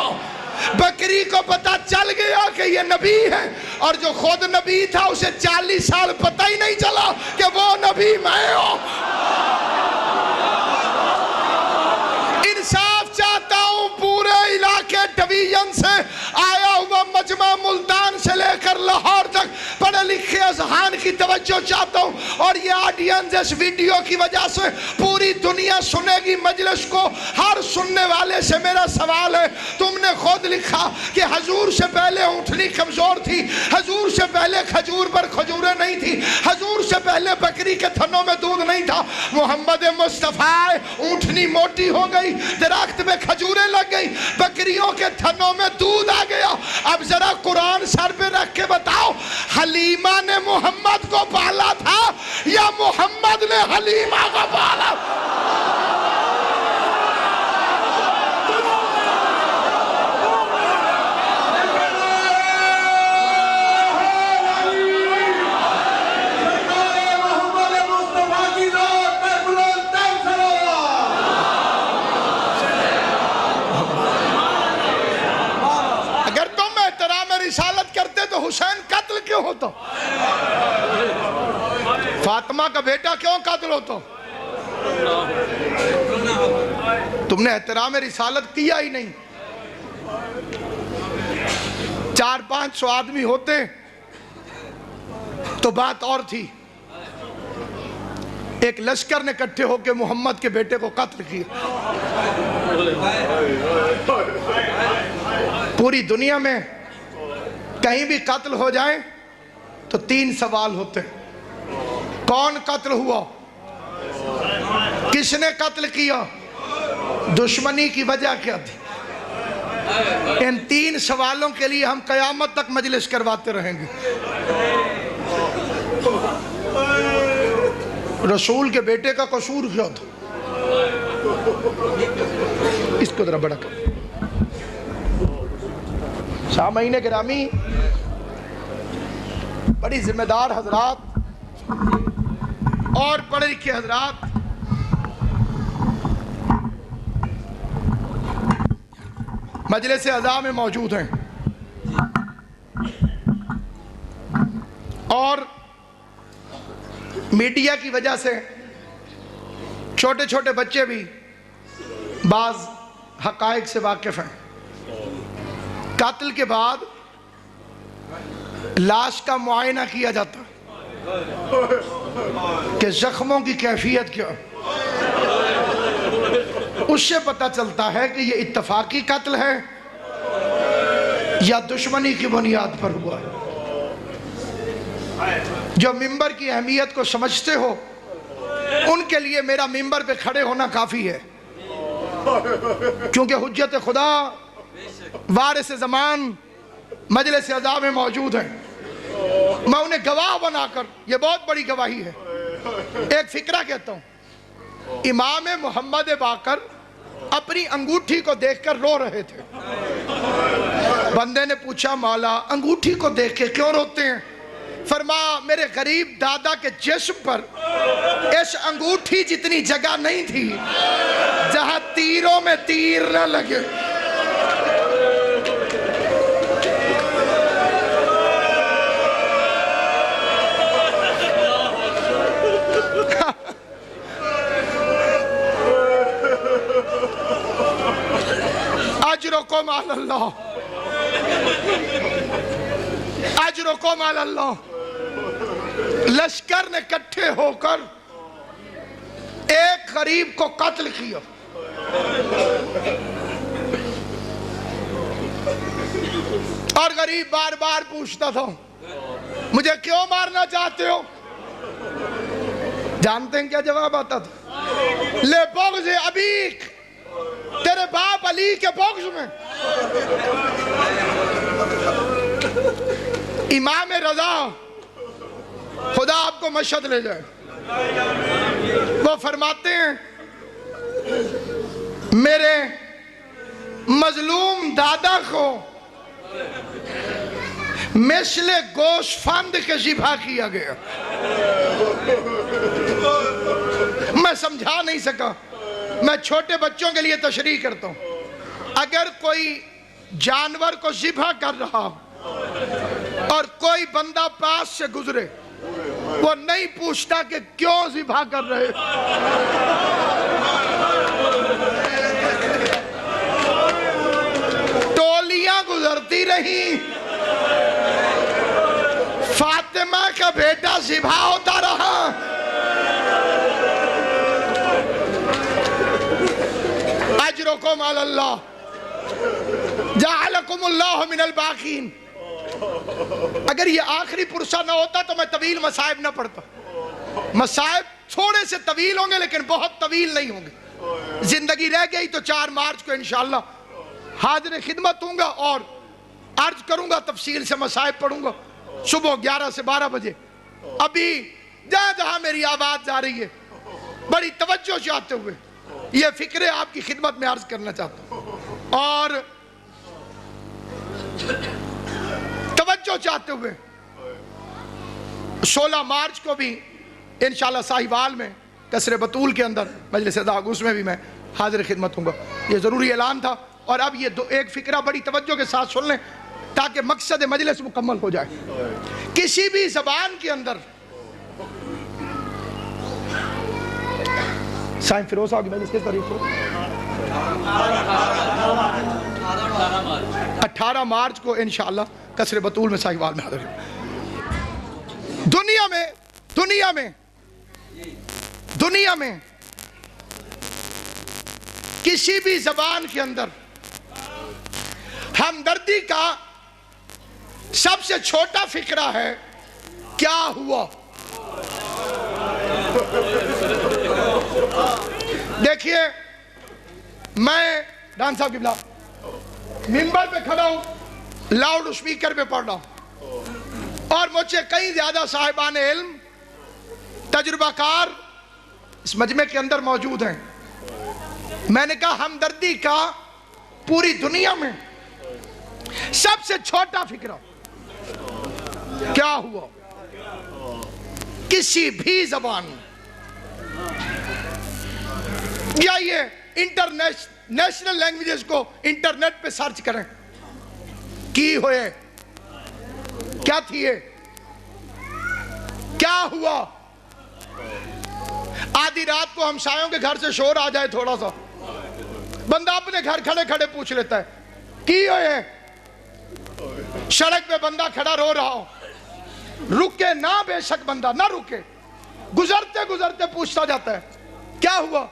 बकरी को पता चल गया कि ये नबी है। और जो खुद नबी था उसे 40 साल पता ही नहीं चला कि वो नबी मैं हूं। इंसाफ चाहता हूं, पूरे इलाके डिवीजन से आया हुआ मजमा मुल्तान से लेकर लाहौर तक पढ़े लिखे अजहान की तवज्जो चाहता हूं। और ये ऑडियंस इस वीडियो की वजह से पूरी दुनिया सुनेगी मजलिस को। हर सुनने वाले से मेरा सवाल है, तुमने खुद लिखा कि हजूर से पहले ऊँटनी कमजोर थी, हजूर से पहले खजूर पर खजूरें नहीं थी, हजूर से पहले बकरी के थनों में दूध नहीं था। मोहम्मद मुस्तफा ऊँटनी मोटी हो गई, दरख्त में खजूरें लग गई, बकरियों के थनों में दूध आ गया। अब जरा कुरान सर पे रख के बताओ, हलीमा ने मोहम्मद को पाला था या मोहम्मद ने हलीमा को पाला? रिसालत करते तो हुसैन कत्ल क्यों होता? फातिमा का बेटा क्यों कत्ल होता? तुमने एहतराम रिसालत किया ही नहीं। 400-500 आदमी होते तो बात और थी। एक लश्कर ने इकट्ठे होकर मोहम्मद के बेटे को कत्ल किया। पूरी दुनिया में कहीं भी कत्ल हो जाए तो 3 सवाल होते हैं। कौन कत्ल हुआ, किसने कत्ल किया, दुश्मनी की वजह क्या थी। इन 3 सवालों के लिए हम कयामत तक मजलिस करवाते रहेंगे। रसूल के बेटे का कसूर क्या था, इसको जरा बड़ा कर। सामईन गिरामी, बड़ी जिम्मेदार हजरात और पढ़े लिखे हजरात, मजलिस अज़ा में मौजूद हैं और मीडिया की वजह से छोटे छोटे बच्चे भी बाज हकायक से वाकिफ हैं। कातिल के बाद लाश का मुआयना किया जाता कि जख्मों की कैफियत क्या, उससे पता चलता है कि ये इत्तफाकी कत्ल है या दुश्मनी की बुनियाद पर हुआ है। जो मिंबर की अहमियत को समझते हो उनके लिए मेरा मिंबर पे खड़े होना काफी है, क्योंकि हुज्जत खुदा वारिस ज़मान मजलिस अज़ा में मौजूद हैं। मैं उन्हें गवाह बनाकर, ये बहुत बड़ी गवाही है, एक फिक्रा कहता हूँ। इमाम मोहम्मद बाकर अपनी अंगूठी को देखकर रो रहे थे। बंदे ने पूछा, मौला अंगूठी को देख के क्यों रोते हैं? फरमाया, मेरे गरीब दादा के जिस्म पर इस अंगूठी जितनी जगह नहीं थी जहां तीरों में तीर न लगे। अजरुकुम अल्लाह, अजरुकुम अल्लाह। लश्कर ने इकट्ठे होकर एक गरीब को कत्ल किया। और गरीब बार बार पूछता था, मुझे क्यों मारना चाहते हो? जानते हैं क्या जवाब आता था? ले बोग्ज़ अबीक, तेरे बाप अली के बोग्ज़ में। इमाम रजा, खुदा आपको मशहद ले जाए, वो फरमाते हैं, मेरे मजलूम दादा को मिसले गोशफंद के ज़िबा किया गया। मैं समझा नहीं सका। मैं छोटे बच्चों के लिए तशरीह करता हूं, अगर कोई जानवर को ज़िबा कर रहा हो और कोई बंदा पास से गुजरे, वो नहीं पूछता कि क्यों ज़िबा कर रहे। टोलियां गुजरती रही, फातिमा का बेटा ज़िबा होता रहा। अजरुकुम अल्लाह, जअलकुमुल्लाहु मिनल बाक़ीन। अगर ये आखिरी पुरसा ना होता तो मैं तवील मसाइब ना पढ़ता। मसाइब थोड़े से तवील होंगे लेकिन बहुत तवील नहीं होंगे। जिंदगी रह गई तो 4 मार्च को इंशाअल्लाह हाजिर खिदमत दूंगा और अर्ज करूंगा, तफसील से मसाइब पढ़ूंगा सुबह 11 से 12 बजे। अभी जहां जहां मेरी आवाज जा रही है, बड़ी तवज्जो चाहते हुए ये फिक्रे आपकी खिदमत में अर्ज करना चाहता हूं और तवज्जो चाहते हुए 16 मार्च को भी इंशाअल्लाह साहिवाल में कसरे बतूल के अंदर मजलिस दागूस में भी मैं हाजिर खिदमत हूँगा। ये ज़रूरी ऐलान था। और अब ये एक फिक्रा बड़ी तवज्जो के साथ सुन लें ताकि मकसद मजलिस मुकम्मल हो जाए। किसी भी ज़बान के अंदर साईं फिरोज साहब की मजलिस किस तारीख को? 18 मार्च को इंशाअल्लाह कसरे बतूल में साहिवाल में हाजिर। दुनिया में किसी भी जबान के अंदर हमदर्दी का सबसे छोटा फिक्रा है क्या हुआ। देखिए, मैं डान साहब किबला मिंबर पे खड़ा हूं, लाउड स्पीकर पे पढ़ रहा हूं और मुझसे कई ज्यादा साहिबान इल्म तजुर्बाकार इस मजमे के अंदर मौजूद हैं। मैंने कहा हमदर्दी का पूरी दुनिया में सबसे छोटा फिक्रा क्या हुआ। किसी भी जबान या ये इंटरनेशनल लैंग्वेजेस को इंटरनेट पे सर्च करें की हुए क्या थी, क्या हुआ। आधी रात को हमसायों के घर से शोर आ जाए थोड़ा सा, बंदा अपने घर खड़े खड़े पूछ लेता है की हुए। सड़क पे बंदा खड़ा रो रहा हो, रुके ना, बेशक बंदा ना रुके, गुजरते गुजरते पूछता जाता है क्या हुआ।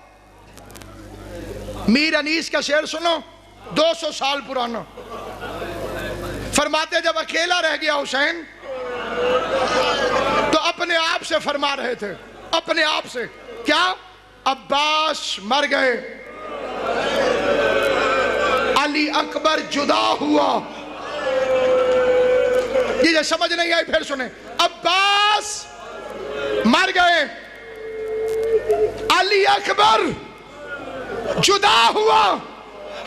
मीर अनीस का शेर सुनो, 200 साल पुराना। फरमाते जब अकेला रह गया हुसैन तो अपने आप से फरमा रहे थे, अपने आप से, क्या अब्बास मर गए, अली अकबर जुदा हुआ। ये समझ नहीं आई, फिर सुने, अब्बास मर गए, अली अकबर जुदा हुआ।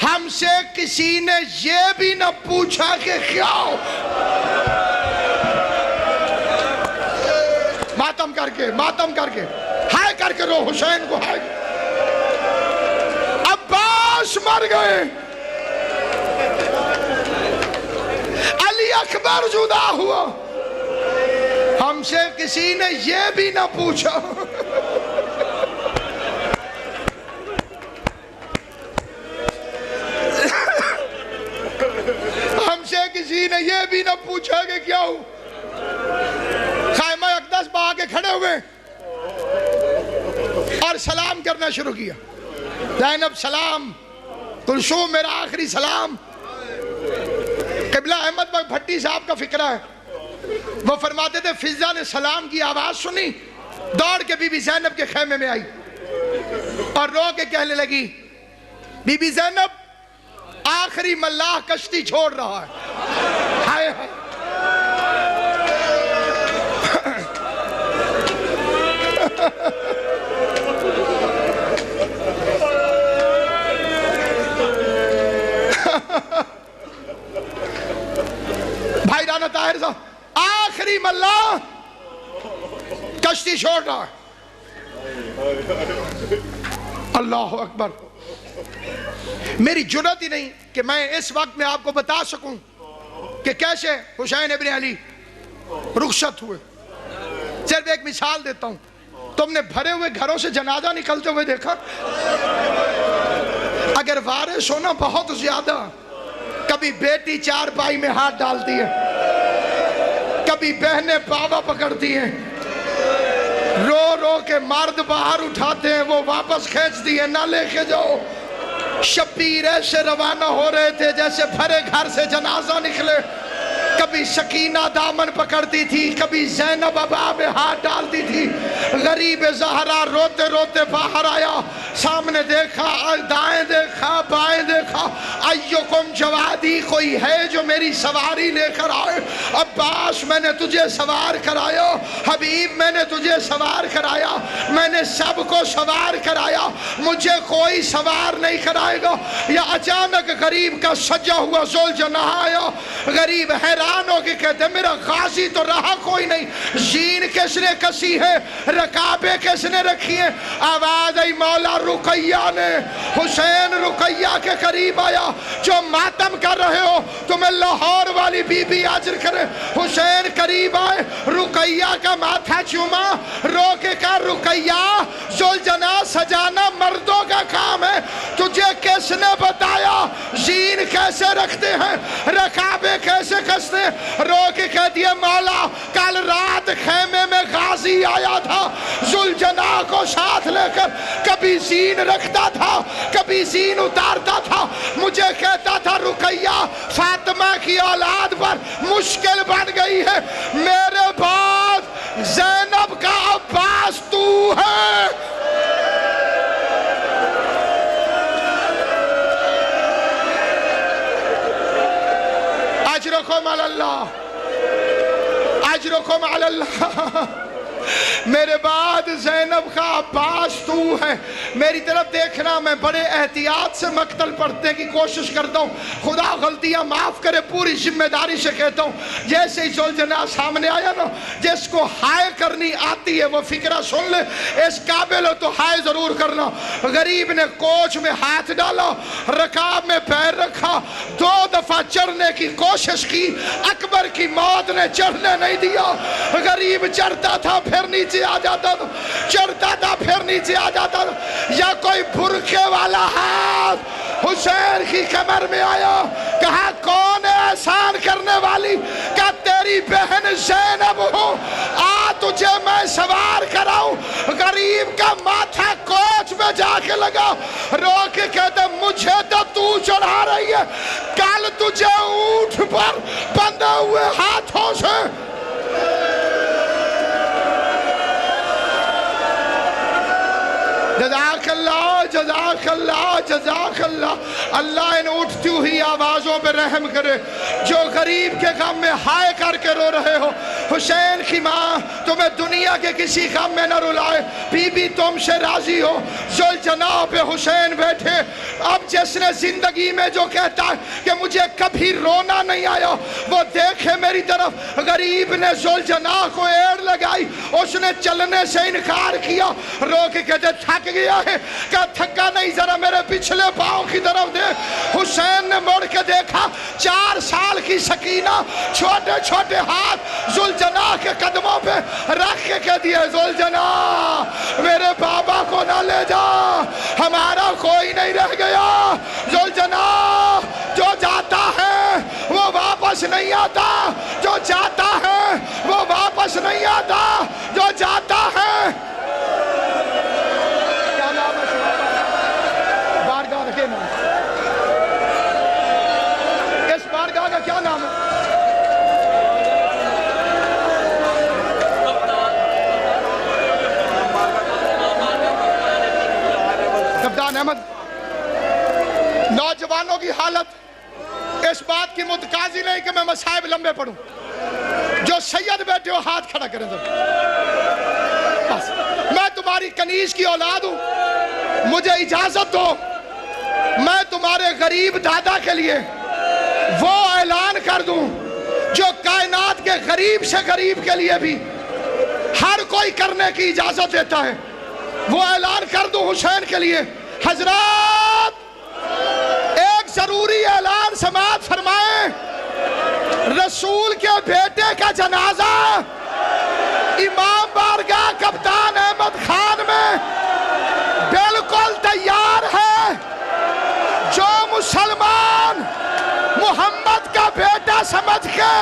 हमसे किसी ने ये भी न पूछा कि क्या हो। मातम करके हाय करके रो, हुसैन को हाय। अब्बास मर गए, अली अकबर जुदा हुआ। हमसे किसी ने ये भी ना पूछा। किसी ने यह भी ना पूछा कि क्या हो। खाइमा अक़दस पर आके खड़े हुए और सलाम करना शुरू किया। ज़ैनब सलाम, कुलसूम मेरा आखिरी सलाम। क़िबला अहमद बख्श भट्टी साहब का फिक्रा है, वो फरमाते थे फिजा ने सलाम की आवाज़ सुनी, दौड़ के बीबी ज़ैनब के खेमे में आई और रो के कहने लगी, बीबी ज़ैनब आखिरी मल्लाह कश्ती छोड़ रहा है। हाय हाय। भाई राना ताहिर साहब, आखिरी मल्लाह कश्ती छोड़ रहा है। अल्लाह अकबर। मेरी जुर्रत ही नहीं कि मैं इस वक्त में आपको बता सकूं कि कैसे हुसैन इब्न अली रुखसत हुए। सिर्फ एक मिसाल देता हूं, तुमने भरे हुए घरों से जनाजा निकलते हुए देखा? अगर वारिस हो ना बहुत ज्यादा, कभी बेटी चारपाई में हाथ डालती है, कभी बहनें पावा पकड़ती हैं, रो रो के मर्द बाहर उठाते हैं, वो वापस खींचती है, ना लेके जाओ। शब्बीर ऐसे रवाना हो रहे थे जैसे भरे घर से जनाजा निकले। कभी शकीना दामन पकड़ती थी, कभी ज़ैनब अबा में हाथ डालती थी। गरीब ज़हरा रोते रोते बाहर आया, सामने देखा, दाएं देखा, बाएं देखा। अय्युकुम जवादी, कोई है जो मेरी सवारी लेकर आए? अब्बास मैंने तुझे सवार कराया, हबीब मैंने तुझे सवार कराया, मैंने सबको सवार कराया, मुझे कोई सवार नहीं कराएगा। या अचानक गरीब का सजा हुआ ज़ुल्जनाह आया। गरीब हैरान हो के कहते मेरा गाजी तो रहा कोई नहीं, जीन किसने कसी है, रकाबे किसने रखी है? आवाज आई मौला रुकैया ने। हुसैन रुकैया के करीब आया, जो मातम कर रहे हो तुम्हें लाहौर वाली बीबी आजर करे। हुसैन करीब आए, रुकैया का माथा चूमा, रो के कहा रुकैया ज़ुल्जना सजाना मर्दों का काम है, तुझे किसने बताया जीन कैसे रखते हैं, रकाबे कैसे कसते? रो के कह दिया मौला कल रात खेमे में गाजी आया था, ज़ुल्जना को साथ लेकर, कभी जीन रखता था, कभी जीन उतारता था, मुझे कहता था रुकैया फातिमा की औलाद पर मुश्किल बन गई है, मेरे बाद ज़ैनब का अब्बास तू है। अजरकुम अलल्लाह, अजरकुम अलल्लाह। मेरे बाद ज़ैनब का अब्बास तू है। मेरी तरफ देखना, मैं बड़े एहतियात से मक्तल पढ़ने की कोशिश करता हूँ, खुदा गलतियाँ माफ़ करे, पूरी जिम्मेदारी से कहता हूँ। जैसे ही ज़ुल्जना सामने आया ना, जिसको हाय करनी आती है वो फिक्रा सुन ले, इस काबिल हो तो हाय ज़रूर करना। गरीब ने कोच में हाथ डाला, रकाब में पैर रखा, 2 दफ़ा चढ़ने की कोशिश की, अकबर की मौत ने चढ़ने नहीं दिया। गरीब चढ़ता था फिर नीचे आ जाता था, चढ़ता था फिर नीचे आ जाता था। या कोई बुरखे वाला हाथ हुसैन की कमर में आया, कहा कौन है एहसान करने वाली? क्या तेरी बहन ज़ैनब हो? आ तुझे मैं सवार कराऊं। गरीब का माथा कोच में जाके लगा, रो के कहते मुझे तो तू चढ़ा रही है, कल तुझे ऊंट पर बंधे हुए हाथों से। जज़ाकल्लाह जज़ाकल्लाह जज़ाकल्लाह। अल्लाह इन उठती हुई आवाज़ों पर रहम करे जो गरीब के गम में हाय करके रो रहे हो। हुसैन की माँ तुम्हें दुनिया के किसी गम में न रुलाए, बीबी तुमसे राजी हो। ज़ुल्जना पे हुसैन बैठे। अब जिसने जिंदगी में जो कहता है कि मुझे कभी रोना नहीं आया, वो देखे मेरी तरफ। गरीब ने ज़ुल्जना को एड़ लगाई, उसने चलने से इनकार किया, रो के कहते थक गया है। क्या थका नहीं, जरा मेरे पिछले पाँव की तरफ दे। हुसैन ने मुड़ के देखा, 4 साल की सकीना छोटे छोटे हाथ ज़ुल्जना के कदमों पे रख के कह दिए ज़ुल्जना मेरे बाबा को ना ले जा, हमारा कोई नहीं रह गया। ज़ुल्जना जो जाता है वो वापस नहीं आता, जो जाता है वो वापस नहीं आता, जो जाता है। क्या नाम है? बारगाह रखे नाम, इस बारगाह का क्या नाम है? कप्तान अहमद। नौजवानों की हालत इस बात की मुतकाजी नहीं कि मैं मसाइब लंबे पढ़ूं। जो सैयद बैठे हो हाथ खड़ा करें जरा। बस मैं तुम्हारी कनीज की औलाद हूं, मुझे इजाजत दो मैं तुम्हारे गरीब दादा के लिए वो ऐलान कर दूं जो कायनात के गरीब से गरीब के लिए भी हर कोई करने की इजाजत देता है। वो ऐलान कर दूं हुसैन के लिए। हजरात, एक जरूरी ऐलान समाअत फरमाएं। रसूल के बेटे का जनाजा इमाम बारगाह कप्तान अहमद खान में बिल्कुल तैयार है। जो मुसलमान मोहम्मद का बेटा समझ के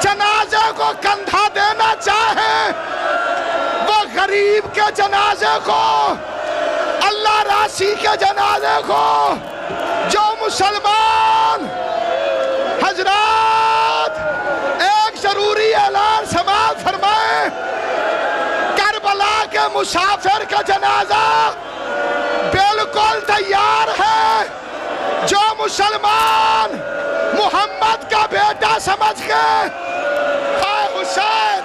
जनाजे को कंधा देना चाहे, वो गरीब के जनाजे को, अल्लाह राशि के जनाजे को, जो मुसलमान। हजरात, एक जरूरी ऐलान समाअत फरमाए। करबला के मुसाफिर का जनाजा बिल्कुल तैयार है। जो मुसलमान मोहम्मद का बेटा समझ के हुसैन